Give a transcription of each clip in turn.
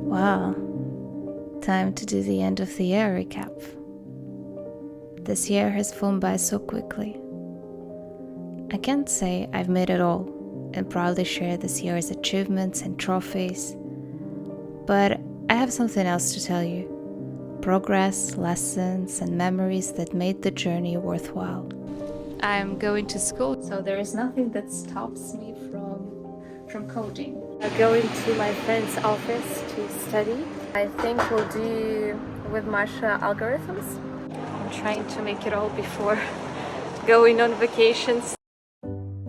Wow, time to do the end of the year recap. This year has flown by so quickly. I can't say I've made it all and proudly share this year's achievements and trophies, but I have something else to tell you. Progress, lessons, and memories that made the journey worthwhile. I'm going to school, so there is nothing that stops me from coding. I'm going to my friend's office to study. I think we'll do with Masha algorithms. I'm trying to make it all before going on vacations.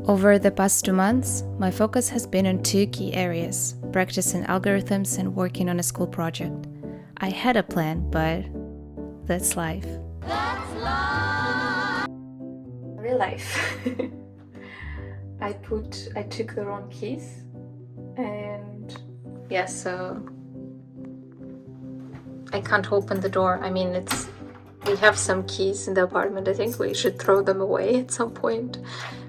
Over the past 2 months, my focus has been on 2 key areas: practicing algorithms and working on a school project. I had a plan, but that's life. That's life! Real life. I took the wrong keys, and yeah, so I can't open the door. I mean, we have some keys in the apartment. I think we should throw them away at some point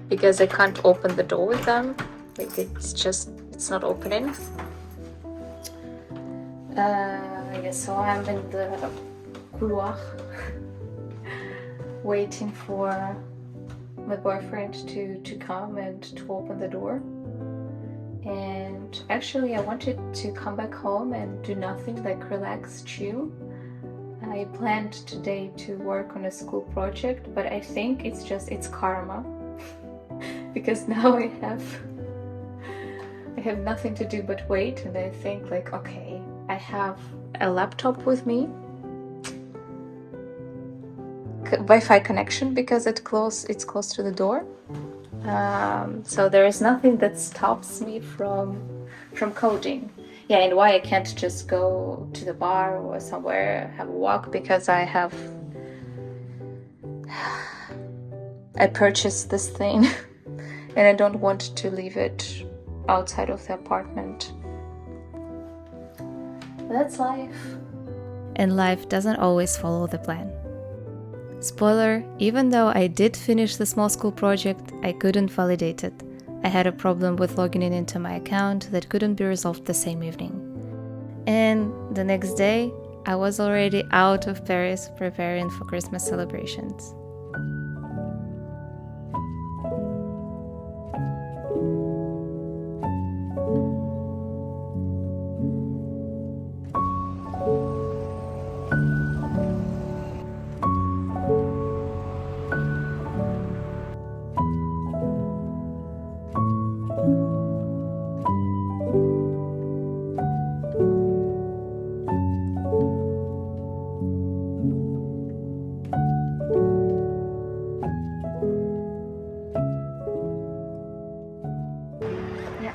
because I can't open the door with them. Like it's not opening. Yeah, so I'm in the couloir waiting for my boyfriend to come and to open the door. And actually I wanted to come back home and do nothing, like relax, chill. I planned today to work on a school project, but I think it's karma because now I have nothing to do but wait. And I think like, okay, I have a laptop with me, Wi-Fi connection because it's close to the door. So there is nothing that stops me from coding. Yeah, and why I can't just go to the bar or somewhere, have a walk, because I purchased this thing and I don't want to leave it outside of the apartment. That's life. And life doesn't always follow the plan. Spoiler, even though I did finish the small school project, I couldn't validate it. I had a problem with logging in into my account that couldn't be resolved the same evening. And the next day, I was already out of Paris preparing for Christmas celebrations.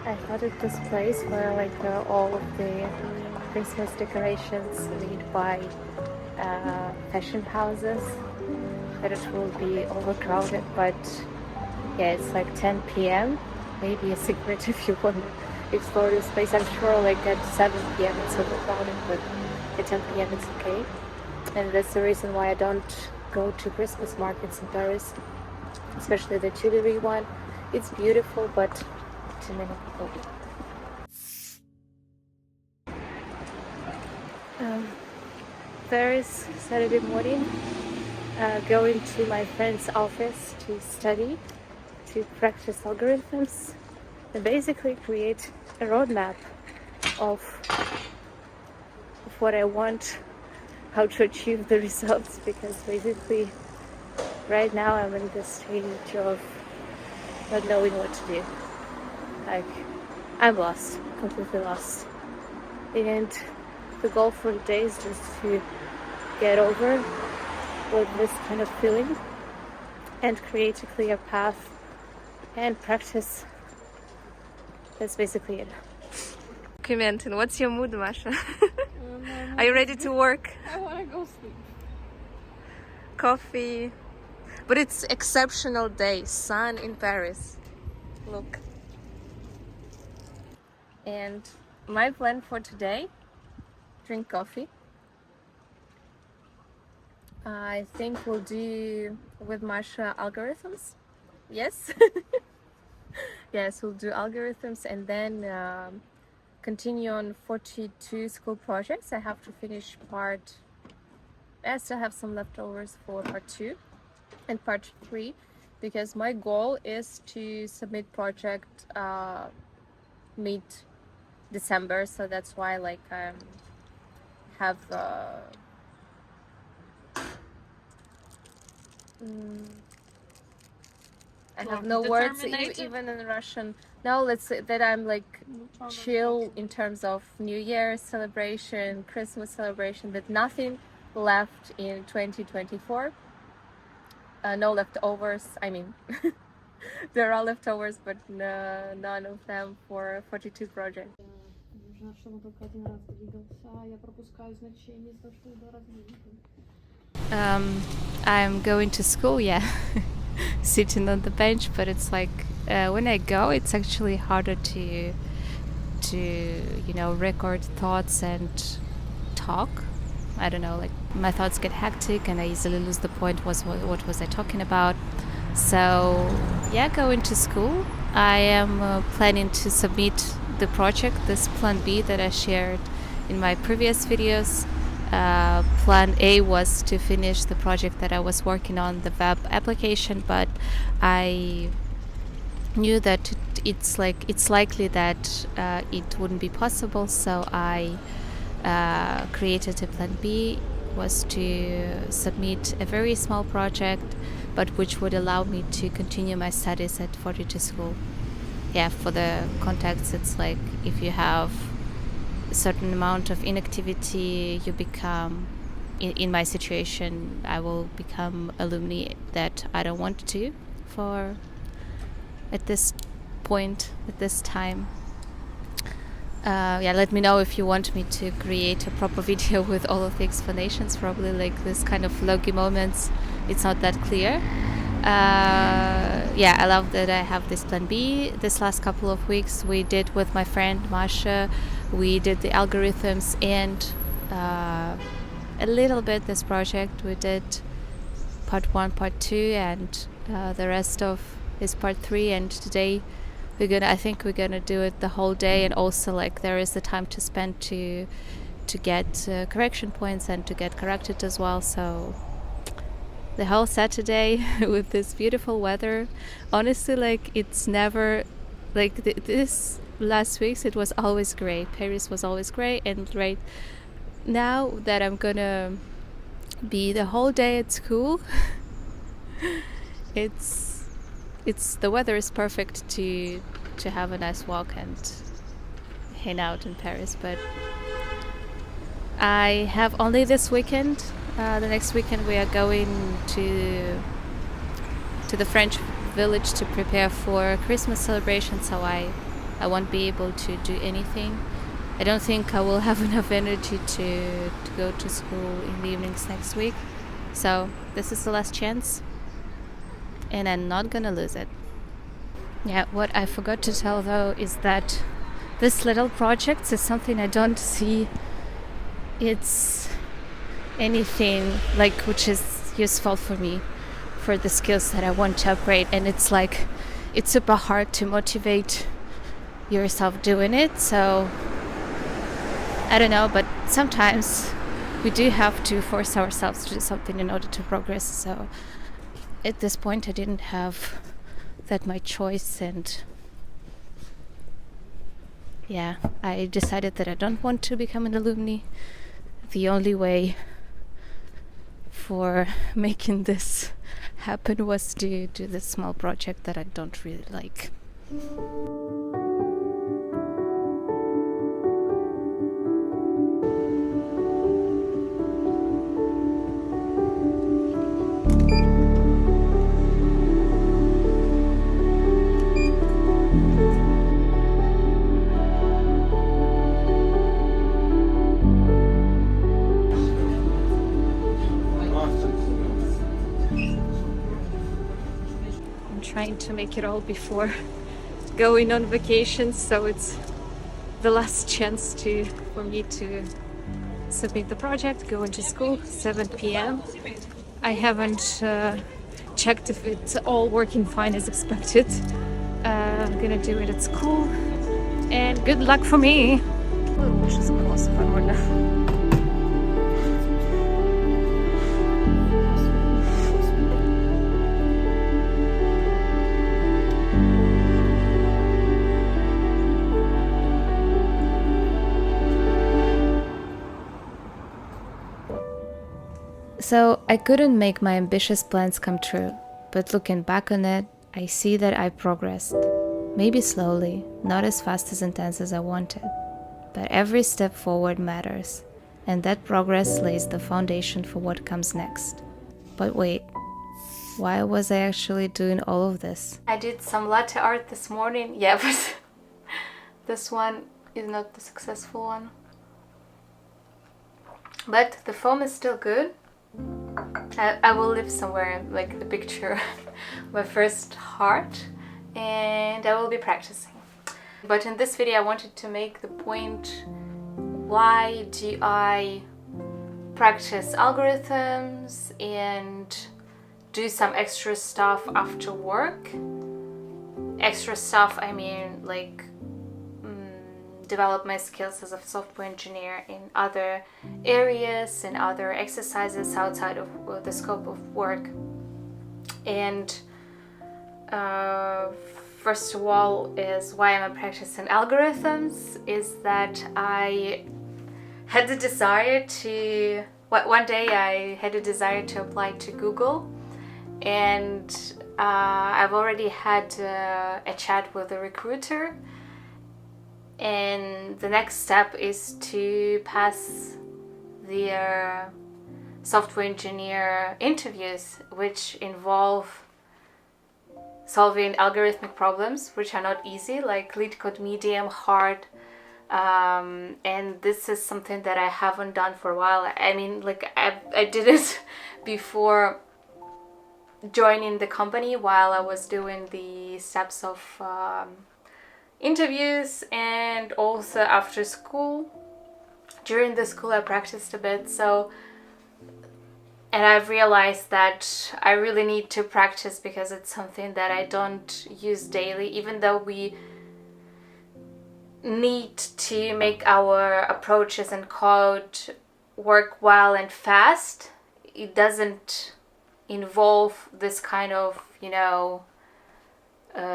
I thought of this place where all of the Christmas decorations lead by fashion houses, that it will be overcrowded, but yeah, it's like 10 p.m. Maybe a secret if you want to explore this place. I'm sure like at 7 p.m. it's overcrowded, but at 10 p.m. it's okay. And that's the reason why I don't go to Christmas markets in Paris, especially the Tuileries one. It's beautiful, but too many people. Paris, Saturday morning, going to my friend's office to study, to practice algorithms, and basically create a roadmap of what I want, how to achieve the results, because basically right now I'm in the stage of not knowing what to do. Like, I'm lost, completely lost. And the goal for the day is just to get over with this kind of feeling and create a clear path and practice. That's basically it. Document. And what's your mood, Masha? Are you ready to work? I want to go sleep. Coffee. But it's exceptional day. Sun in Paris. Look. And my plan for today, drink coffee. I think we'll do with Masha algorithms. Yes. Yes, we'll do algorithms and then continue on 42 school projects. I have to finish I still have some leftovers for part 2 and part 3 because my goal is to submit project mid December, so that's why like have I have no words even in Russian. Now let's say that I'm like chill in terms of New Year celebration, Christmas celebration, that nothing left in 2024. No leftovers. I mean, there are leftovers, but none of them for 42 projects. I'm going to school, yeah, sitting on the bench, but it's like when I go, it's actually harder to record thoughts and talk. I don't know, like my thoughts get hectic and I easily lose the point. What was I talking about? So yeah, going to school. I am planning to submit the project, this plan B that I shared in my previous videos. Plan A was to finish the project that I was working on, the web application, but I knew that it's likely that it wouldn't be possible, so I created a plan B, was to submit a very small project, but which would allow me to continue my studies at 42 school. Yeah, for the context, it's like if you have a certain amount of inactivity, you become, in my situation, I will become alumni that I don't want to for at this point, at this time. Let me know if you want me to create a proper video with all of the explanations. Probably like this kind of vloggy moments, it's not that clear. I love that I have this plan B. This last couple of weeks we did with my friend Masha, we did the algorithms and a little bit this project. We did part 1, part 2, and the rest of is part 3, and today I think we're gonna do it the whole day, and also like there is the time to spend to get correction points and to get corrected as well. So the whole Saturday with this beautiful weather, honestly, like it's never like this last weeks it was always gray. Paris was always gray, and right now that I'm gonna be the whole day at school, it's the weather is perfect to have a nice walk and hang out in Paris. But I have only this weekend. The next weekend we are going to the French village to prepare for Christmas celebration, so I won't be able to do anything. I don't think I will have enough energy to go to school in the evenings next week. So this is the last chance, and I'm not gonna lose it. Yeah, what I forgot to tell though is that this little project is something I don't see it's anything like which is useful for me, for the skills that I want to upgrade, and it's like it's super hard to motivate yourself doing it. So I don't know, but sometimes we do have to force ourselves to do something in order to progress. So at this point I didn't have that my choice, and yeah, I decided that I don't want to become an alumni. The only way for making this happen was to do this small project that I don't really like. Trying to make it all before going on vacation, so it's the last chance for me to submit the project, go into school, 7 p.m. I haven't checked if it's all working fine as expected. I'm gonna do it at school. And good luck for me. Лучше спрос пароля. So I couldn't make my ambitious plans come true, but looking back on it, I see that I progressed. Maybe slowly, not as fast as intense as I wanted, but every step forward matters, and that progress lays the foundation for what comes next. But wait, why was I actually doing all of this? I did some latte art this morning, yeah, but this one is not the successful one. But the foam is still good. I will live somewhere like the picture my first heart, and I will be practicing. But in this video I wanted to make the point, why do I practice algorithms and do some extra stuff after work? Extra stuff, I mean like develop my skills as a software engineer in other areas and other exercises outside of the scope of work. And first of all, is why am I practicing algorithms, is that I had the desire to, one day I had a desire to apply to Google, and I've already had a chat with a recruiter. And the next step is to pass their software engineer interviews, which involve solving algorithmic problems, which are not easy, like lead code medium, hard. And this is something that I haven't done for a while. I mean, like I did it before joining the company while I was doing the steps of interviews, and also after school. During the school I practiced a bit, and I've realized that I really need to practice because it's something that I don't use daily. Even though we need to make our approaches and code work well and fast, it doesn't involve this kind of,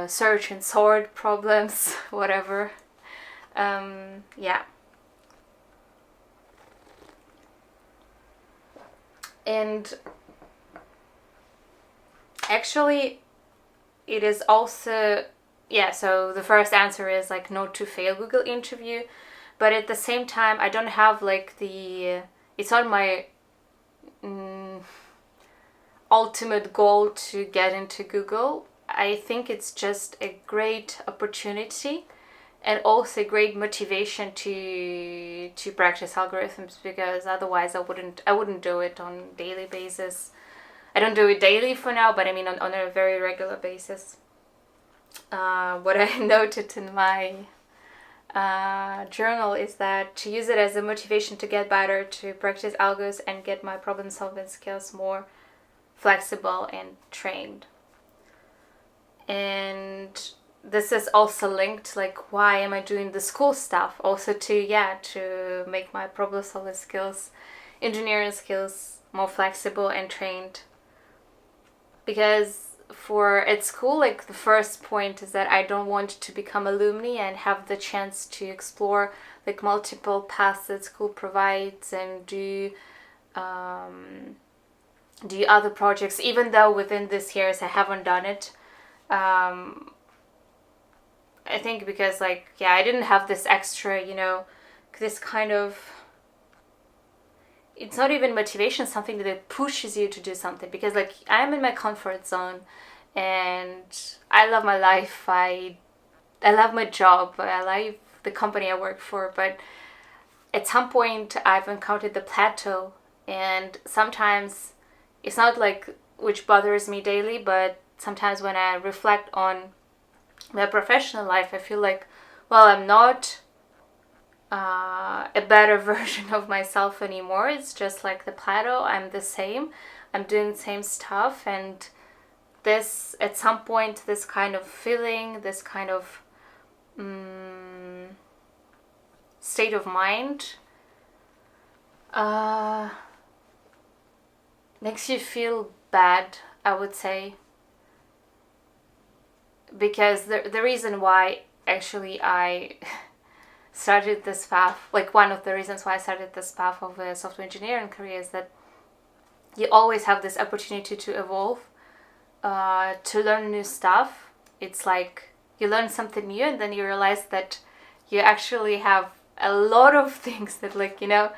search and sort problems, whatever. Yeah. And actually it is also, so the first answer is like not to fail Google interview, but at the same time I don't have like it's not my ultimate goal to get into Google. I think it's just a great opportunity and also a great motivation to practice algorithms, because otherwise I wouldn't do it on a daily basis. I don't do it daily for now, but I mean on a very regular basis. What I noted in my journal is that to use it as a motivation to get better, to practice algos and get my problem solving skills more flexible and trained. And this is also linked, like, why am I doing the school stuff? Also to make my problem solving skills, engineering skills more flexible and trained. Because at school, like, the first point is that I don't want to become alumni and have the chance to explore like multiple paths that school provides and do other projects, even though within this years I haven't done it. I think because I didn't have this extra, this kind of, it's not even motivation, something that pushes you to do something, because like I'm in my comfort zone and I love my life, I love my job, I love the company I work for, but at some point I've encountered the plateau, and sometimes it's not like which bothers me daily, but sometimes when I reflect on my professional life, I feel like, well, I'm not a better version of myself anymore. It's just like the plateau. I'm the same. I'm doing the same stuff, and this, at some point, this kind of feeling, this kind of state of mind makes you feel bad, I would say. Because the reason why actually I started this path, like one of the reasons why I started this path of a software engineering career, is that you always have this opportunity to evolve, to learn new stuff. It's like you learn something new and then you realize that you actually have a lot of things that, like, you know,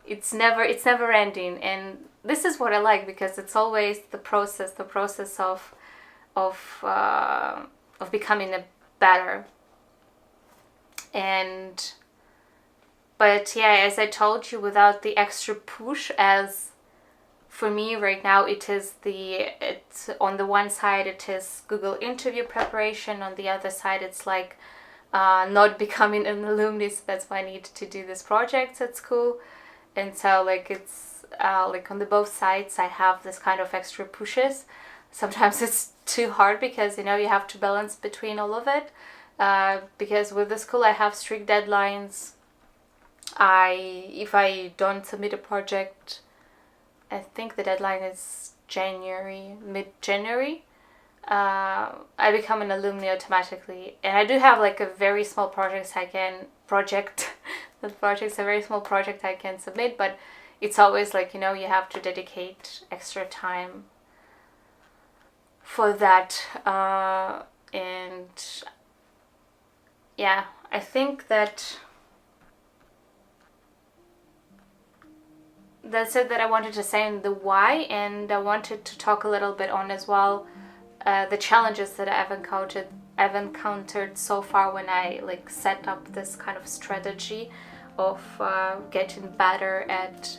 it's never ending. And this is what I like, because it's always the process of becoming a better. And but yeah, as I told you, without the extra push, as for me right now, it's on the one side it is Google interview preparation, on the other side it's like not becoming an alumni, so that's why I need to do this project at school. And so like it's like on the both sides I have this kind of extra pushes. Sometimes it's too hard because, you know, you have to balance between all of it, because with the school I have strict deadlines. If I don't submit a project, I think the deadline is mid-January, I become an alumni automatically. And I do have like a very small project that project's a very small project I can submit, but it's always like, you know, you have to dedicate extra time for that. And yeah, I think that's it that I wanted to say in the why, and I wanted to talk a little bit on as well the challenges that I've encountered so far when I like set up this kind of strategy of getting better at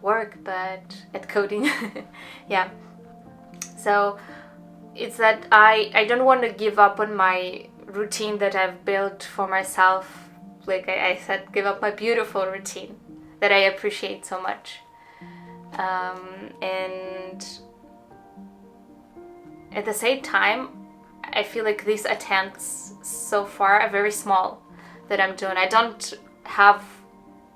work, but at coding. Yeah, so it's that I don't want to give up on my routine that I've built for myself. Like I said, give up my beautiful routine that I appreciate so much. And at the same time, I feel like these attempts so far are very small that I'm doing. I don't have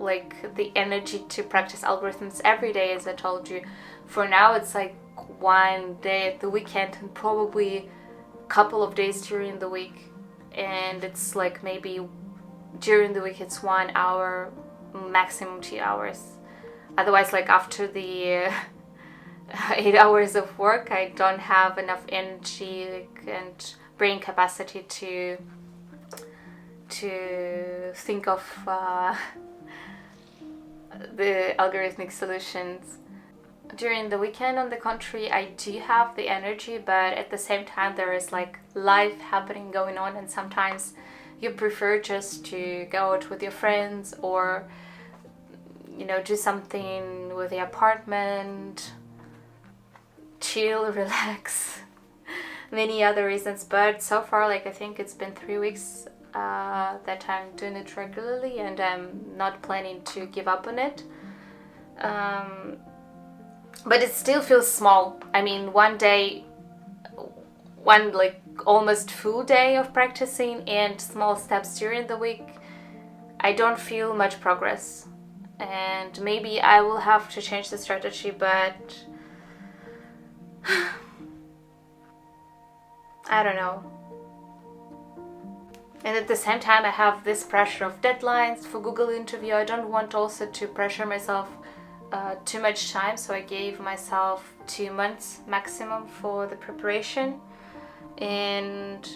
like the energy to practice algorithms every day, as I told you. For now, it's like one day at the weekend and probably a couple of days during the week. And it's like maybe during the week it's 1 hour, maximum 2 hours. Otherwise, like after the 8 hours of work, I don't have enough energy and brain capacity to think of the algorithmic solutions. During the weekend, on the contrary, I do have the energy, but at the same time there is like life happening going on, and sometimes you prefer just to go out with your friends or, you know, do something with the apartment, chill, relax, many other reasons. But so far, like I think it's been 3 weeks that I'm doing it regularly, and I'm not planning to give up on it. But it still feels small. I mean, one like almost full day of practicing and small steps during the week, I don't feel much progress. And maybe I will have to change the strategy, but I don't know. And at the same time, I have this pressure of deadlines for Google interview. I don't want also to pressure myself too much time, so I gave myself 2 months maximum for the preparation. And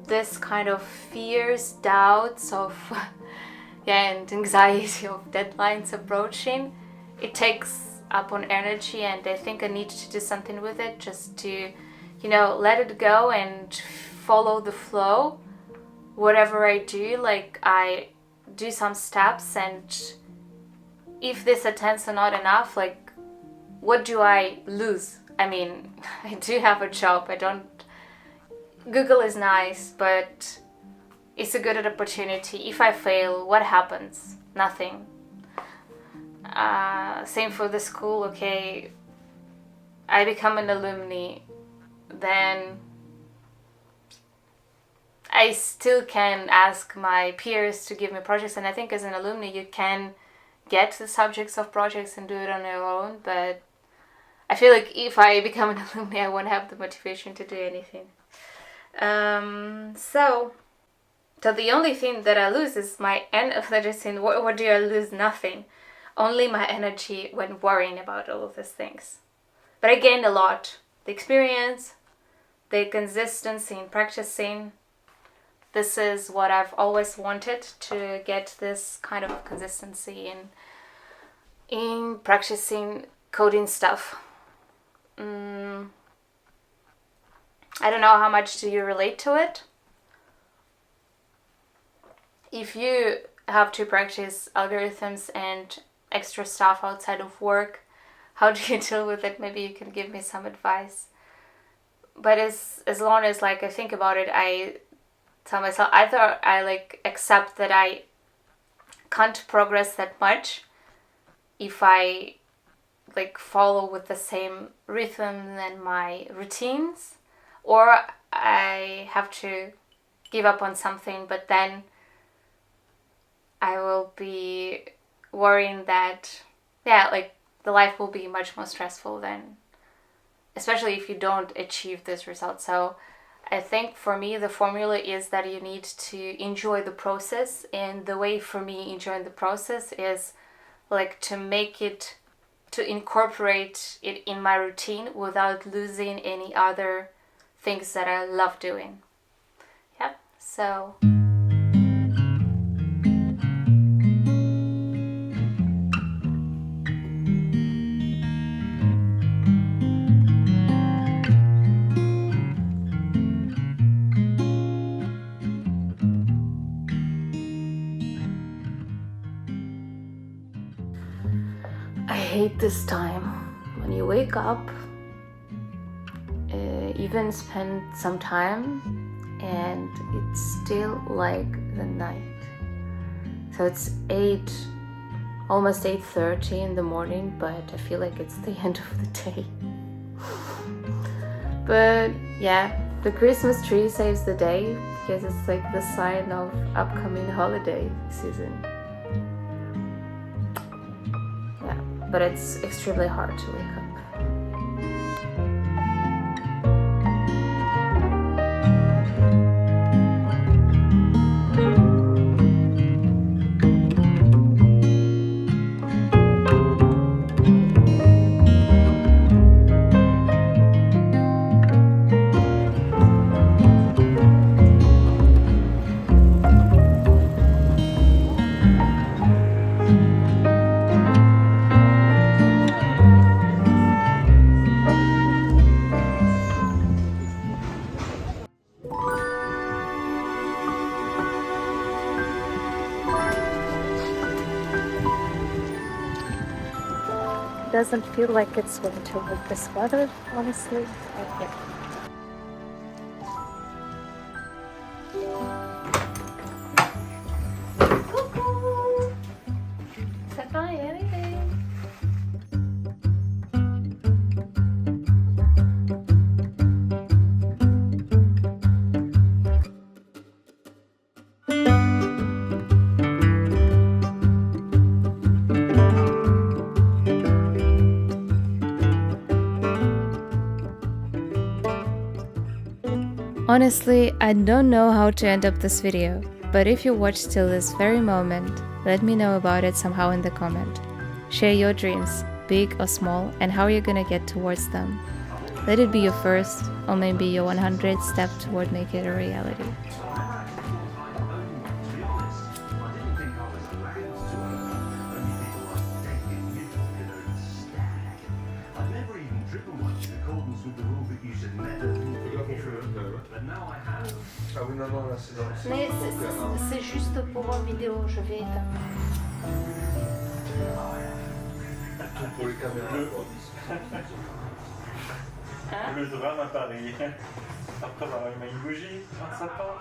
this kind of fears, doubts of and anxiety of deadlines approaching, it takes up on energy, and I think I need to do something with it, just to, you know, let it go and follow the flow. Whatever I do, like I do some steps, and if these attempts are not enough, like what do I lose? I mean, I do have a job. Google is nice, but it's a good opportunity. If I fail, what happens? Nothing. Same for the school. Okay, I become an alumni, then I still can ask my peers to give me projects, and I think as an alumni you can get the subjects of projects and do it on your own, but I feel like if I become an alumni I won't have the motivation to do anything. So the only thing that I lose is my energy. What do I lose? Nothing. Only my energy when worrying about all of these things. But I gained a lot. The experience, the consistency in practicing. This is what I've always wanted, to get this kind of consistency in practicing coding stuff. I don't know how much do you relate to it. If you have to practice algorithms and extra stuff outside of work, how do you deal with it? Maybe you can give me some advice. But as long as I think about it, I tell myself either I accept that I can't progress that much if I follow with the same rhythm and my routines, or I have to give up on something, but then I will be worrying that the life will be much more stressful then, especially if you don't achieve this result. So I think for me the formula is that you need to enjoy the process, and the way for me enjoying the process is to incorporate it in my routine without losing any other things that I love doing. Yeah, so I hate this time when you wake up, even spend some time, and it's still the night. So it's almost 8:30 in the morning, but I feel like it's the end of the day. But yeah, the Christmas tree saves the day, because it's the sign of upcoming holiday season. But it's extremely hard to wake up. Doesn't feel like it's winter with this weather, honestly. Yeah. Coucou! Ça va, arrivé. Honestly, I don't know how to end up this video, but if you watched till this very moment, let me know about it somehow in the comment. Share your dreams, big or small, and how you're gonna get towards them. Let it be your first, or maybe your 100th step toward making it a reality. Ah oui, non, non, là c'est dans le... Mais c'est juste pour une vidéo, je vais éteindre. Tout pour les caméras. Le drame à Paris. Après, il m'a une bougie, un sapin.